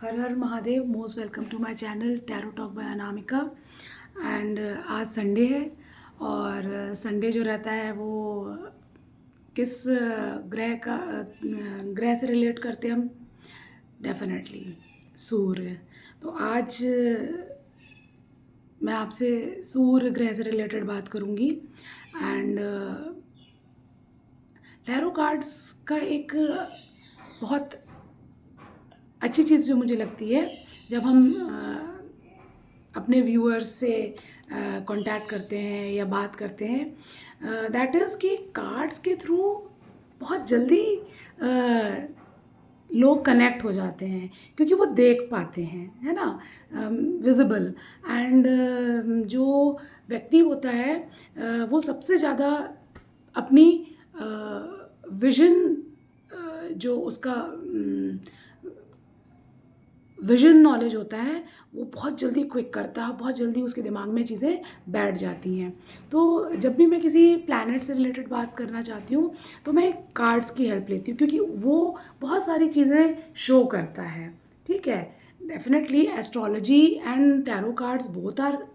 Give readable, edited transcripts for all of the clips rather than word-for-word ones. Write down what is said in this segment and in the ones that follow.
Her her Mahadev. Most welcome to my channel tarot talk by Anamika. And आज Sunday है और Sunday जो रहता है वो किस ग्रह से रिलेट करते हैं हम? डेफिनेटली सूर्य। तो आज मैं आपसे सूर्य ग्रह से रिलेटेड बात करूंगी। एंड टैरो कार्ड्स का एक बहुत अच्छी चीज़ जो मुझे लगती है, जब हम अपने व्यूअर्स से कांटेक्ट करते हैं या बात करते हैं, दैट इज़ कि कार्ड्स के थ्रू बहुत जल्दी लोग कनेक्ट हो जाते हैं क्योंकि वो देख पाते हैं, है ना, विजिबल। एंड जो व्यक्ति होता है वो सबसे ज़्यादा अपनी विजन, जो उसका विजन नॉलेज होता है वो बहुत जल्दी क्विक करता है, बहुत जल्दी उसके दिमाग में चीज़ें बैठ जाती हैं। तो जब भी मैं किसी प्लैनेट से रिलेटेड बात करना चाहती हूँ तो मैं कार्ड्स की हेल्प लेती हूँ क्योंकि वो बहुत सारी चीज़ें शो करता है। ठीक है, definitely astrology and tarot cards both are,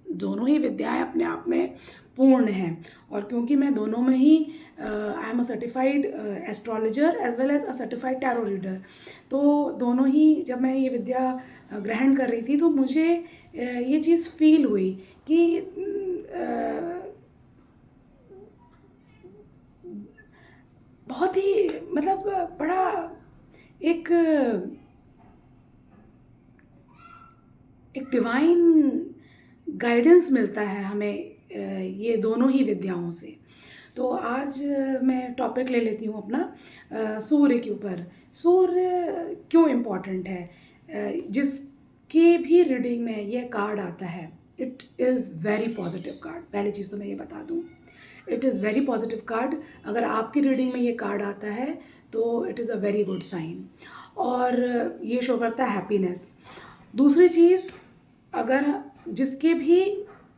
दोनों ही विद्याएं अपने आप में पूर्ण हैं। और क्योंकि मैं दोनों में ही I am a certified astrologer as well as a certified tarot reader, तो दोनों ही जब मैं ये विद्या ग्रहण कर रही थी तो मुझे ये चीज़ फील हुई कि बहुत ही मतलब बड़ा एक एक डिवाइन गाइडेंस मिलता है हमें ये दोनों ही विद्याओं से। तो आज मैं टॉपिक ले लेती हूँ अपना सूर्य के ऊपर। सूर्य क्यों इम्पॉर्टेंट है? जिसके भी रीडिंग में ये कार्ड आता है, it is very positive card. पहली चीज़ तो मैं ये बता दूँ, it is very positive card. अगर आपकी रीडिंग में ये कार्ड आता है तो it is a very good sign और ये शो करता है हैप्पीनेस। दूसरी चीज़, अगर जिसके भी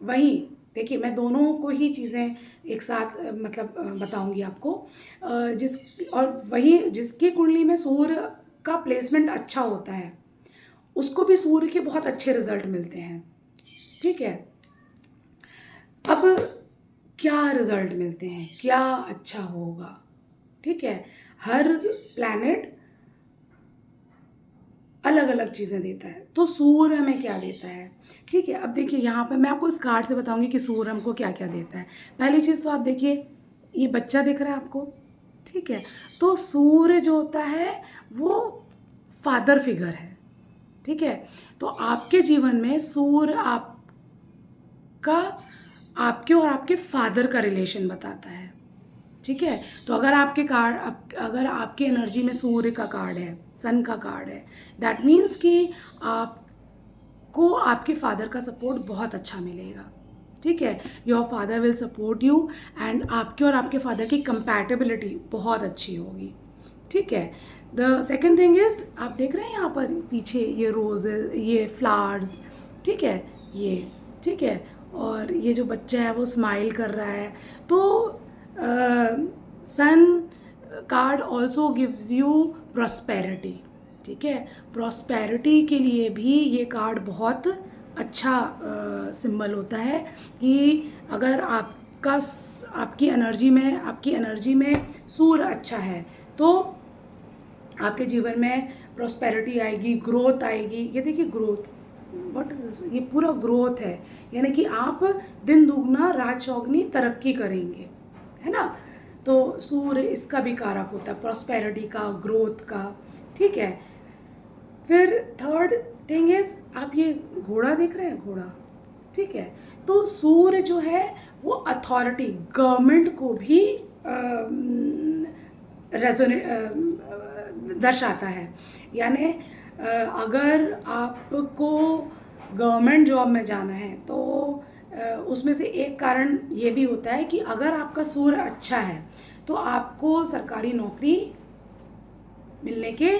वही देखिए, मैं दोनों को ही चीज़ें एक साथ मतलब बताऊंगी आपको। जिस और वही जिसकी कुंडली में सूर्य का प्लेसमेंट अच्छा होता है उसको भी सूर्य के बहुत अच्छे रिजल्ट मिलते हैं। ठीक है, अब क्या रिजल्ट मिलते हैं, क्या अच्छा होगा? ठीक है, हर प्लैनेट अलग अलग चीज़ें देता है, तो सूर्य हमें क्या देता है? ठीक है, अब देखिए यहाँ पर मैं आपको इस कार्ड से बताऊंगी कि सूर्य हमको क्या क्या देता है। पहली चीज़ तो आप देखिए, ये बच्चा दिख रहा है आपको? ठीक है, तो सूर्य जो होता है वो फादर फिगर है। ठीक है, तो आपके जीवन में सूर्य आपका, आपके और आपके फादर का रिलेशन बताता है। ठीक है, तो अगर आपके कार्ड, अगर आपके एनर्जी में सूर्य का कार्ड है, सन का कार्ड है, दैट मीन्स कि आपको आपके फादर का सपोर्ट बहुत अच्छा मिलेगा। ठीक है, your father will support you and आपके और आपके फादर की कंपैटिबिलिटी बहुत अच्छी होगी। ठीक है, द सेकेंड थिंग इज़, आप देख रहे हैं यहाँ पर पीछे ये रोजेज, ये फ्लावर्स। ठीक है, ये ठीक है, और ये जो बच्चा है वो स्माइल कर रहा है। तो sun card also gives you prosperity. ठीक है, प्रॉस्पेरिटी के लिए भी ये कार्ड बहुत अच्छा सिंबल होता है कि अगर आपकी एनर्जी में सूर्य अच्छा है तो आपके जीवन में प्रॉस्पेरिटी आएगी, ग्रोथ आएगी। ये देखिए ग्रोथ, व्हाट इज दिस, ये पूरा ग्रोथ है, यानी कि आप दिन दुगना रात चौगनी तरक्की करेंगे, है ना। तो सूर्य इसका भी कारक होता है, प्रॉस्पेरिटी का, ग्रोथ का। ठीक है, फिर थर्ड थिंग इज, आप ये घोड़ा देख रहे हैं, घोड़ा? ठीक है, तो सूर्य जो है वो अथॉरिटी, गवर्नमेंट को भी दर्शाता है। यानी अगर आपको गवर्नमेंट जॉब में जाना है तो उसमें से एक कारण ये भी होता है कि अगर आपका सूर्य अच्छा है तो आपको सरकारी नौकरी मिलने के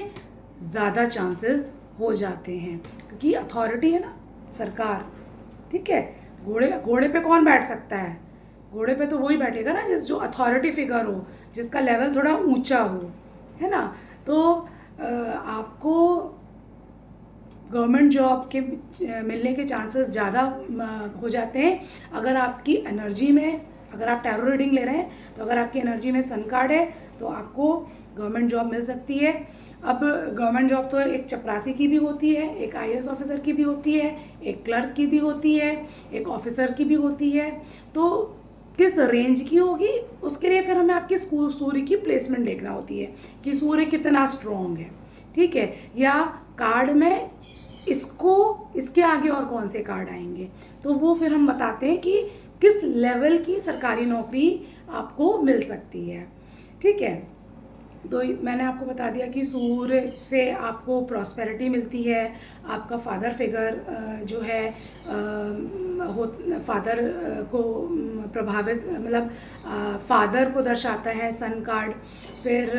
ज़्यादा चांसेस हो जाते हैं, क्योंकि अथॉरिटी है ना, सरकार। ठीक है, घोड़े घोड़े पे कौन बैठ सकता है? घोड़े पे तो वही बैठेगा ना जो अथॉरिटी फिगर हो, जिसका लेवल थोड़ा ऊंचा हो, है ना। तो आपको गवर्नमेंट जॉब के मिलने के चांसेस ज़्यादा हो जाते हैं अगर आपकी एनर्जी में, अगर आप टैरो रीडिंग ले रहे हैं तो अगर आपकी एनर्जी में सन कार्ड है तो आपको गवर्नमेंट जॉब मिल सकती है। अब गवर्नमेंट जॉब तो एक चपरासी की भी होती है, एक आईएएस ऑफिसर की भी होती है, एक क्लर्क की भी होती है, एक ऑफिसर की भी होती है। तो किस रेंज की होगी उसके लिए फिर हमें आपकी सूर्य की प्लेसमेंट देखना होती है कि सूर्य कितना स्ट्रॉन्ग है, ठीक है, या कार्ड में इसको इसके आगे और कौन से कार्ड आएंगे, तो वो फिर हम बताते हैं कि किस लेवल की सरकारी नौकरी आपको मिल सकती है, ठीक है। तो मैंने आपको बता दिया कि सूर्य से आपको प्रॉस्पेरिटी मिलती है, आपका फादर फिगर जो है फादर को प्रभावित, मतलब फादर को दर्शाता है सन कार्ड। फिर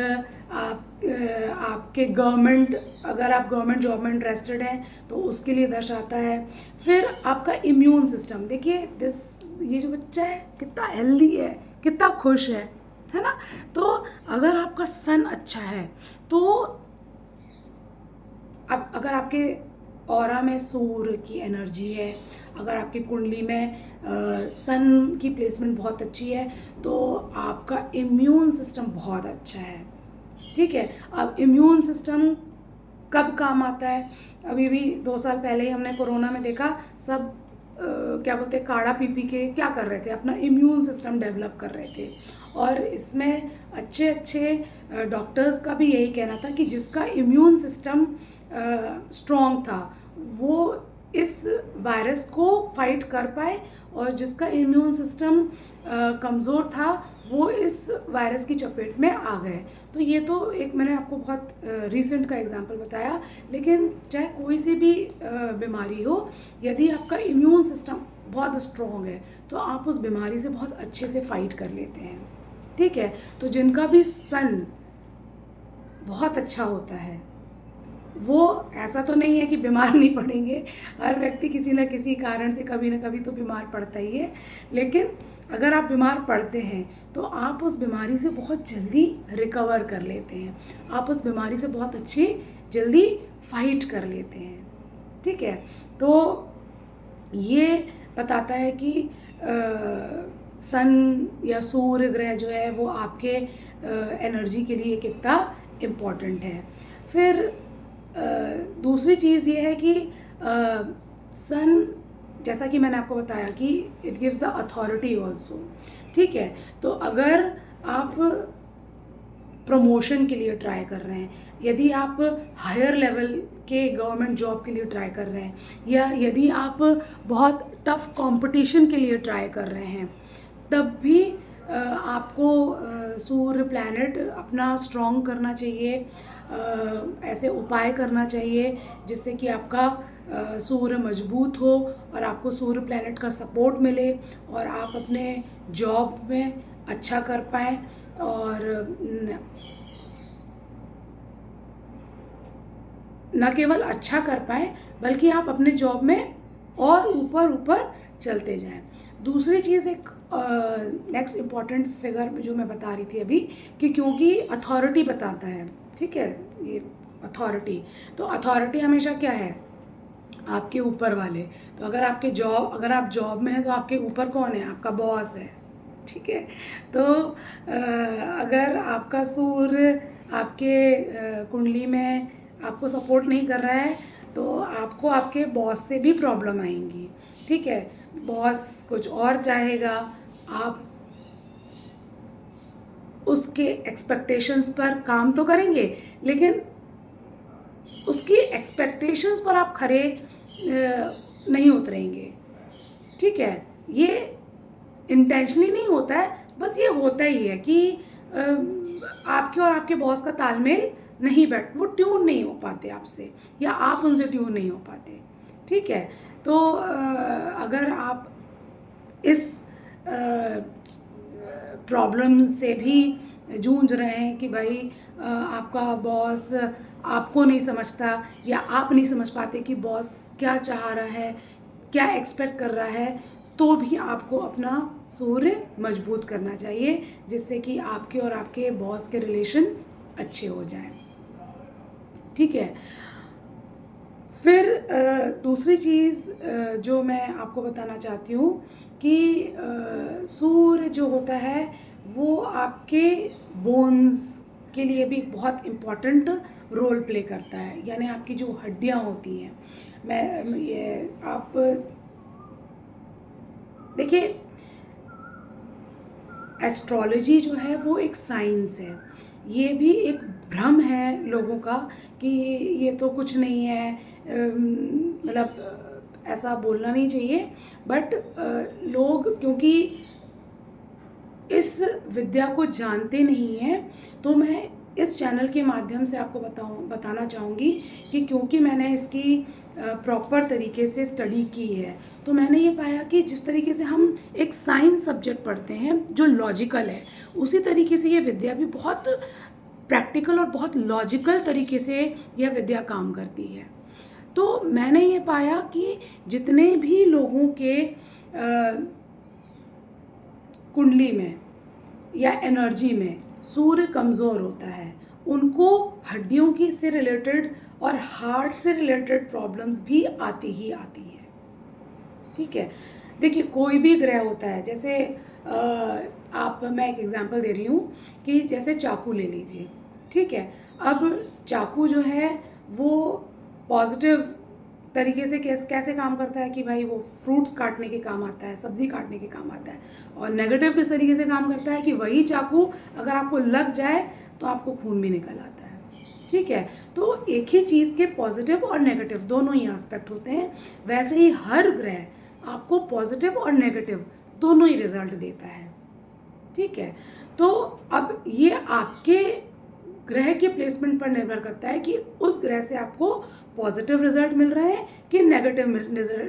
आपके गवर्नमेंट, अगर आप गवर्नमेंट जॉब में इंटरेस्टेड हैं तो उसके लिए दर्शाता है। फिर आपका इम्यून सिस्टम, देखिए ये जो बच्चा है कितना हेल्दी है, कितना खुश है ना। तो अगर आपका सन अच्छा है तो अब अगर आपके ऑरा में सूर्य की एनर्जी है, अगर आपकी कुंडली में सन की प्लेसमेंट बहुत अच्छी है तो आपका इम्यून सिस्टम बहुत अच्छा है, ठीक है। अब इम्यून सिस्टम कब काम आता है, अभी भी 2 साल पहले ही हमने कोरोना में देखा, सब क्या बोलते हैं, काढ़ा पी के क्या कर रहे थे, अपना इम्यून सिस्टम डेवलप कर रहे थे। और इसमें अच्छे डॉक्टर्स का भी यही कहना था कि जिसका इम्यून सिस्टम स्ट्रॉन्ग था वो इस वायरस को फाइट कर पाए, और जिसका इम्यून सिस्टम कमज़ोर था वो इस वायरस की चपेट में आ गए। तो ये तो एक मैंने आपको बहुत रीसेंट का एग्जांपल बताया, लेकिन चाहे कोई सी भी बीमारी हो, यदि आपका इम्यून सिस्टम बहुत स्ट्रॉन्ग है तो आप उस बीमारी से बहुत अच्छे से फाइट कर लेते हैं, ठीक है। तो जिनका भी सन बहुत अच्छा होता है वो ऐसा तो नहीं है कि बीमार नहीं पड़ेंगे, हर व्यक्ति किसी न किसी कारण से कभी ना कभी तो बीमार पड़ता ही है, लेकिन अगर आप बीमार पड़ते हैं तो आप उस बीमारी से बहुत जल्दी रिकवर कर लेते हैं, आप उस बीमारी से बहुत अच्छी जल्दी फाइट कर लेते हैं, ठीक है। तो ये बताता है कि सन या सूर्य ग्रह जो है वो आपके एनर्जी के लिए कितना इम्पॉर्टेंट है। फिर दूसरी चीज़ ये है कि सन, जैसा कि मैंने आपको बताया कि it gives the authority also, ठीक है। तो अगर आप प्रमोशन के लिए ट्राई कर रहे हैं, यदि आप हायर लेवल के गवर्नमेंट जॉब के लिए ट्राई कर रहे हैं, या यदि आप बहुत टफ कंपटीशन के लिए ट्राई कर रहे हैं, तब भी आपको सूर्य प्लैनेट अपना स्ट्रॉन्ग करना चाहिए, ऐसे उपाय करना चाहिए जिससे कि आपका सूर्य मजबूत हो और आपको सूर्य प्लैनेट का सपोर्ट मिले और आप अपने जॉब में अच्छा कर पाएँ, और न केवल अच्छा कर पाएँ बल्कि आप अपने जॉब में और ऊपर चलते जाएं। दूसरी चीज़, एक नेक्स्ट इम्पॉर्टेंट फिगर जो मैं बता रही थी अभी, कि क्योंकि अथॉरिटी बताता है, ठीक है, ये अथॉरिटी, तो अथॉरिटी हमेशा क्या है, आपके ऊपर वाले। तो अगर आप जॉब में हैं तो आपके ऊपर कौन है, आपका बॉस है, ठीक है। तो अगर आपका सूर्य आपके कुंडली में आपको सपोर्ट नहीं कर रहा है तो आपको आपके बॉस से भी प्रॉब्लम आएंगी, ठीक है। बॉस कुछ और चाहेगा, आप उसके एक्सपेक्टेशंस पर काम तो करेंगे लेकिन उसकी एक्सपेक्टेशंस पर आप खरे नहीं उतरेंगे, ठीक है। ये इंटेंशनली नहीं होता है, बस ये होता ही है कि आपके और आपके बॉस का तालमेल नहीं वो ट्यून नहीं हो पाते आपसे, या आप उनसे ट्यून नहीं हो पाते, ठीक है। तो अगर आप इस प्रॉब्लम से भी जूझ रहे हैं कि भाई आपका बॉस आपको नहीं समझता, या आप नहीं समझ पाते कि बॉस क्या चाह रहा है, क्या एक्सपेक्ट कर रहा है, तो भी आपको अपना सूर्य मजबूत करना चाहिए जिससे कि आपके और आपके बॉस के रिलेशन अच्छे हो जाएं, ठीक है। फिर दूसरी चीज़ जो मैं आपको बताना चाहती हूँ कि सूर्य जो होता है वो आपके बोन्स के लिए भी बहुत इम्पॉर्टेंट रोल प्ले करता है, यानी आपकी जो हड्डियाँ होती हैं। मैं ये आप देखिए, एस्ट्रोलॉजी जो है वो एक साइंस है। ये भी एक भ्रम है लोगों का कि ये तो कुछ नहीं है, मतलब ऐसा बोलना नहीं चाहिए। बट लोग क्योंकि इस विद्या को जानते नहीं हैं, तो मैं इस चैनल के माध्यम से आपको बताना चाहूँगी कि क्योंकि मैंने इसकी प्रॉपर तरीके से स्टडी की है, तो मैंने ये पाया कि जिस तरीके से हम एक साइंस सब्जेक्ट पढ़ते हैं जो लॉजिकल है, उसी तरीके से ये विद्या भी बहुत प्रैक्टिकल और बहुत लॉजिकल तरीके से यह विद्या काम करती है। तो मैंने ये पाया कि जितने भी लोगों के कुंडली में या एनर्जी में सूर्य कमज़ोर होता है, उनको हड्डियों की से रिलेटेड और हार्ट से रिलेटेड प्रॉब्लम्स भी आती ही आती हैं। ठीक है, देखिए कोई भी ग्रह होता है, जैसे मैं एक एग्जांपल दे रही हूँ कि जैसे चाकू ले लीजिए। ठीक है, अब चाकू जो है वो पॉजिटिव तरीके से कैसे काम करता है कि भाई वो फ्रूट्स काटने के काम आता है, सब्जी काटने के काम आता है। और नेगेटिव किस तरीके से काम करता है कि वही चाकू अगर आपको लग जाए तो आपको खून भी निकल आता है। ठीक है, तो एक ही चीज़ के पॉजिटिव और नेगेटिव दोनों ही एस्पेक्ट होते हैं। वैसे ही हर ग्रह आपको पॉजिटिव और नेगेटिव दोनों ही रिजल्ट देता है। ठीक है, तो अब ये आपके ग्रह के प्लेसमेंट पर निर्भर करता है कि उस ग्रह से आपको पॉजिटिव रिजल्ट मिल रहे हैं कि नेगेटिव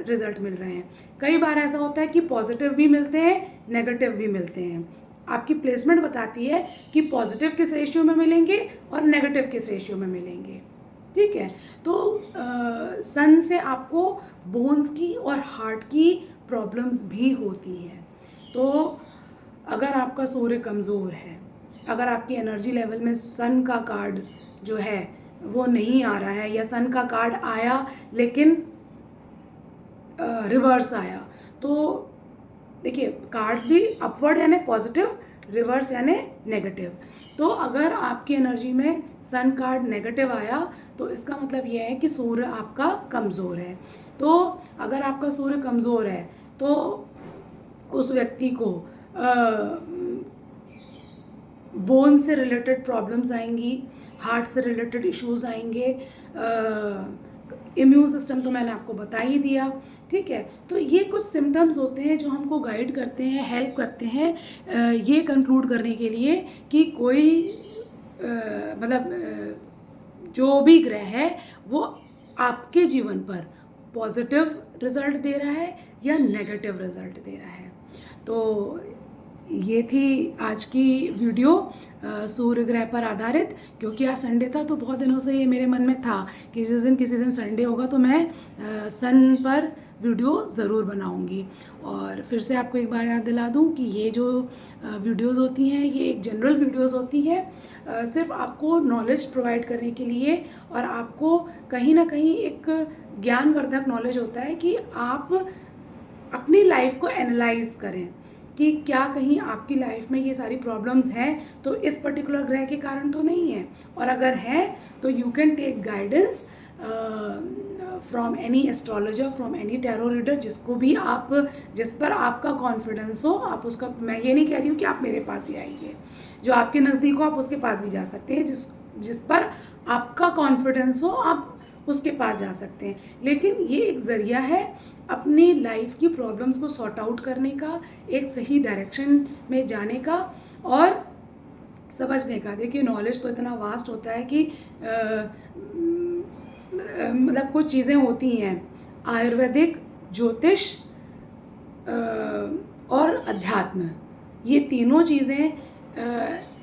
रिजल्ट मिल रहे हैं। कई बार ऐसा होता है कि पॉजिटिव भी मिलते हैं, नेगेटिव भी मिलते हैं। आपकी प्लेसमेंट बताती है कि पॉजिटिव किस रेशियो में मिलेंगे और नेगेटिव किस रेशियो में मिलेंगे। ठीक है, तो सन से आपको बोन्स की और हार्ट की प्रॉब्लम्स भी होती हैं। तो अगर आपका सूर्य कमज़ोर है, अगर आपकी एनर्जी लेवल में सन का कार्ड जो है वो नहीं आ रहा है, या सन का कार्ड आया लेकिन रिवर्स आया, तो देखिए कार्ड्स भी अपवर्ड यानी पॉजिटिव, रिवर्स यानी नेगेटिव। तो अगर आपकी एनर्जी में सन कार्ड नेगेटिव आया तो इसका मतलब यह है कि सूर्य आपका कमज़ोर है। तो अगर आपका सूर्य कमज़ोर है तो उस व्यक्ति को बोन से रिलेटेड प्रॉब्लम्स आएंगी, हार्ट से रिलेटेड इश्यूज आएंगे, इम्यून सिस्टम तो मैंने आपको बता ही दिया। ठीक है, तो ये कुछ सिम्टम्स होते हैं जो हमको गाइड करते हैं, हेल्प करते हैं ये कंक्लूड करने के लिए कि कोई जो भी ग्रह है वो आपके जीवन पर पॉजिटिव रिजल्ट दे रहा है या नेगेटिव रिजल्ट दे रहा है। तो ये थी आज की वीडियो सूर्य ग्रह पर आधारित। क्योंकि आज संडे था तो बहुत दिनों से ये मेरे मन में था कि जिस दिन किसी दिन संडे होगा तो मैं सन पर वीडियो ज़रूर बनाऊंगी। और फिर से आपको एक बार याद दिला दूं कि ये जो वीडियोस होती हैं ये एक जनरल वीडियोस होती है, सिर्फ आपको नॉलेज प्रोवाइड करने के लिए, और आपको कहीं ना कहीं एक ज्ञानवर्धक नॉलेज होता है कि आप अपनी लाइफ को एनालाइज करें कि क्या कहीं आपकी लाइफ में ये सारी प्रॉब्लम्स हैं तो इस पर्टिकुलर ग्रह के कारण तो नहीं है, और अगर है तो you can take guidance from any astrologer, from any tarot reader, जिस पर आपका कॉन्फिडेंस हो। आप उसका, मैं ये नहीं कह रही हूँ कि आप मेरे पास ही आइए, जो आपके नज़दीक हो आप उसके पास भी जा सकते हैं, जिस पर आपका कॉन्फिडेंस हो आप उसके पास जा सकते हैं। लेकिन ये एक ज़रिया है अपनी लाइफ की प्रॉब्लम्स को सॉर्ट आउट करने का, एक सही डायरेक्शन में जाने का और समझने का। देखिए नॉलेज तो इतना वास्ट होता है कि मतलब कुछ चीज़ें होती हैं, आयुर्वेदिक, ज्योतिष और अध्यात्म, ये तीनों चीज़ें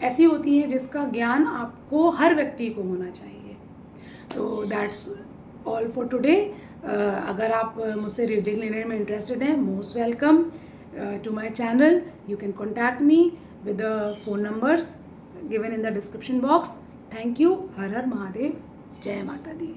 ऐसी होती हैं जिसका ज्ञान आपको हर व्यक्ति को होना चाहिए। तो दैट्स ऑल फॉर टुडे। अगर आप मुझसे रीडिंग लेने में इंटरेस्टेड हैं, most welcome to my channel. You can contact me with the phone numbers given in the description box. Thank you. Har हर महादेव। जय माता दी।